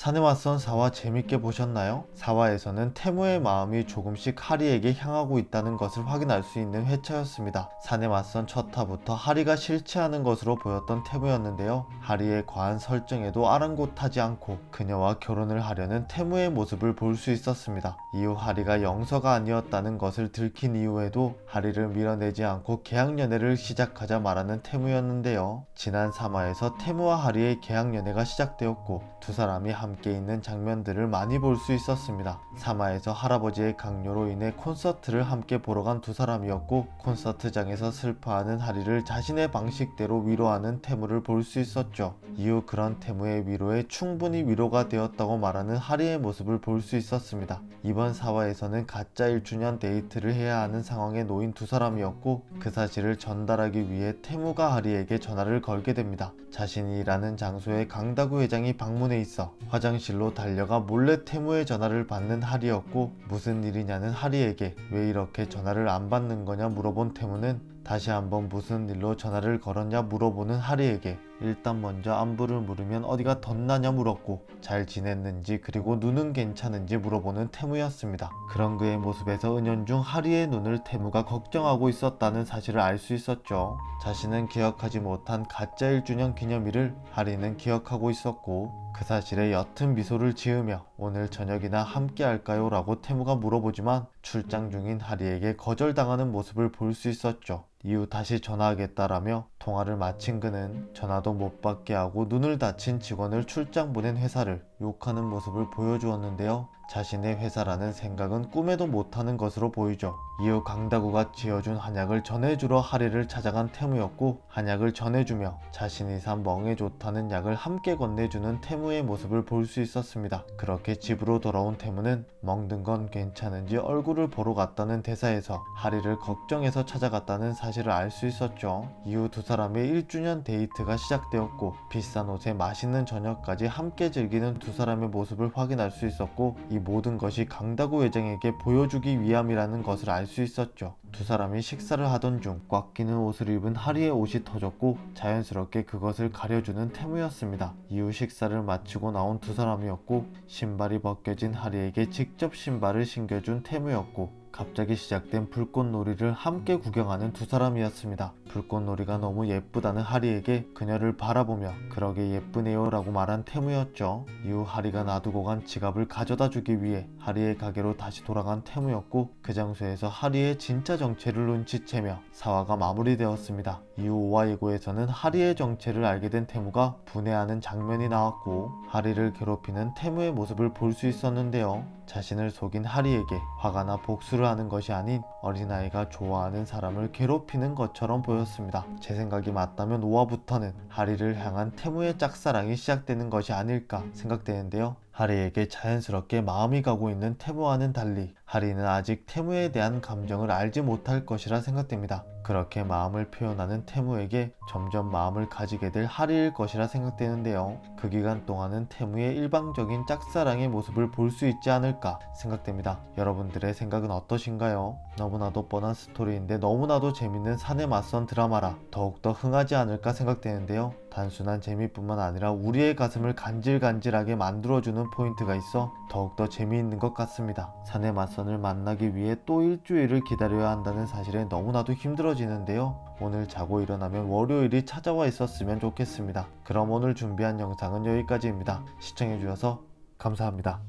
산에 맞선 4화 재밌게 보셨나요? 4화에서는 태무의 마음이 조금씩 하리에게 향하고 있다는 것을 확인할 수 있는 회차였습니다. 산에 맞선 첫 화부터 하리가 실체하는 것으로 보였던 태무였는데요. 하리의 과한 설정에도 아랑곳하지 않고 그녀와 결혼을 하려는 태무의 모습을 볼 수 있었습니다. 이후 하리가 영서가 아니었다는 것을 들킨 이후에도 하리를 밀어내지 않고 계약연애를 시작하자 말하는 태무였는데요. 지난 3화에서 태무와 하리의 계약연애가 시작되었고 두 사람이 함께 있는 장면들을 많이 볼 수 있었습니다. 3화에서 할아버지의 강요로 인해 콘서트를 함께 보러 간 두 사람이었고 콘서트장에서 슬퍼하는 하리를 자신의 방식대로 위로하는 태무를 볼 수 있었죠. 이후 그런 태무의 위로에 충분히 위로가 되었다고 말하는 하리의 모습을 볼 수 있었습니다. 이번 4화에서는 가짜 1주년 데이트를 해야 하는 상황에 놓인 두 사람이었고 그 사실을 전달하기 위해 태무가 하리에게 전화를 걸게 됩니다. 자신이 일하는 장소에 강다구 회장이 방문해 있어 화장실로 달려가 몰래 태무의 전화를 받는 하리였고 무슨 일이냐는 하리에게 왜 이렇게 전화를 안 받는 거냐 물어본 태무는 다시 한번 무슨 일로 전화를 걸었냐 물어보는 하리에게 일단 먼저 안부를 물으면 어디가 덧나냐 물었고 잘 지냈는지 그리고 눈은 괜찮은지 물어보는 태무였습니다. 그런 그의 모습에서 은연중 하리의 눈을 태무가 걱정하고 있었다는 사실을 알 수 있었죠. 자신은 기억하지 못한 가짜 1주년 기념일을 하리는 기억하고 있었고 그 사실에 옅은 미소를 지으며 오늘 저녁이나 함께 할까요? 라고 태무가 물어보지만 출장 중인 하리에게 거절당하는 모습을 볼 수 있었죠. 이후 다시 전화하겠다라며 통화를 마친 그는 전화도 못 받게 하고 눈을 다친 직원을 출장 보낸 회사를 욕하는 모습을 보여주었는데요. 자신의 회사라는 생각은 꿈에도 못하는 것으로 보이죠. 이후 강다구가 지어준 한약을 전해주러 하리를 찾아간 태무였고 한약을 전해주며 자신이 산 멍에 좋다는 약을 함께 건네주는 태무의 모습을 볼 수 있었습니다. 그렇게 집으로 돌아온 태무는 멍든 건 괜찮은지 얼굴을 보러 갔다는 대사에서 하리를 걱정해서 찾아갔다는 사실을 알 수 있었죠. 이후 두 사람의 1주년 데이트가 시작되었고 비싼 옷에 맛있는 저녁까지 함께 즐기는 두 사람의 모습을 확인할 수 있었고 이 모든 것이 강다구 회장에게 보여주기 위함이라는 것을 알 수 있었죠. 두 사람이 식사를 하던 중 꽉 끼는 옷을 입은 하리의 옷이 터졌고 자연스럽게 그것을 가려주는 태무였습니다. 이후 식사를 마치고 나온 두 사람이었고 신발이 벗겨진 하리에게 직접 신발을 신겨준 태무였고 갑자기 시작된 불꽃놀이를 함께 구경하는 두 사람이었습니다. 불꽃놀이가 너무 예쁘다는 하리에게 그녀를 바라보며 그러게 예쁘네요 라고 말한 태무였죠. 이후 하리가 놔두고 간 지갑을 가져다 주기 위해 하리의 가게로 다시 돌아간 태무였고 그 장소에서 하리의 진짜 정체를 눈치채며 4화가 마무리되었습니다. 이후 5화 예고에서는 하리의 정체를 알게 된 태무가 분해하는 장면이 나왔고 하리를 괴롭히는 태무의 모습을 볼 수 있었는데요. 자신을 속인 하리에게 화가 나 복수를 하는 것이 아닌 어린아이가 좋아하는 사람을 괴롭히는 것처럼 보였습니다. 제 생각이 맞다면 5화부터는 하리를 향한 태무의 짝사랑이 시작되는 것이 아닐까 생각되는데요. 하리에게 자연스럽게 마음이 가고 있는 태무와는 달리 하리는 아직 태무에 대한 감정을 알지 못할 것이라 생각됩니다. 그렇게 마음을 표현하는 태무에게 점점 마음을 가지게 될 하리일 것이라 생각되는데요. 그 기간 동안은 태무의 일방적인 짝사랑의 모습을 볼 수 있지 않을까 생각됩니다. 여러분들의 생각은 어떠신가요? 너무나도 뻔한 스토리인데 너무나도 재밌는 산에 맞선 드라마라 더욱더 흥하지 않을까 생각되는데요. 단순한 재미뿐만 아니라 우리의 가슴을 간질간질하게 만들어주는 포인트가 있어 더욱더 재미있는 것 같습니다. 산에 맞선을 만나기 위해 또 일주일을 기다려야 한다는 사실에 너무나도 힘들어지는데요. 오늘 자고 일어나면 월요일이 찾아와 있었으면 좋겠습니다. 그럼 오늘 준비한 영상은 여기까지입니다. 시청해주셔서 감사합니다.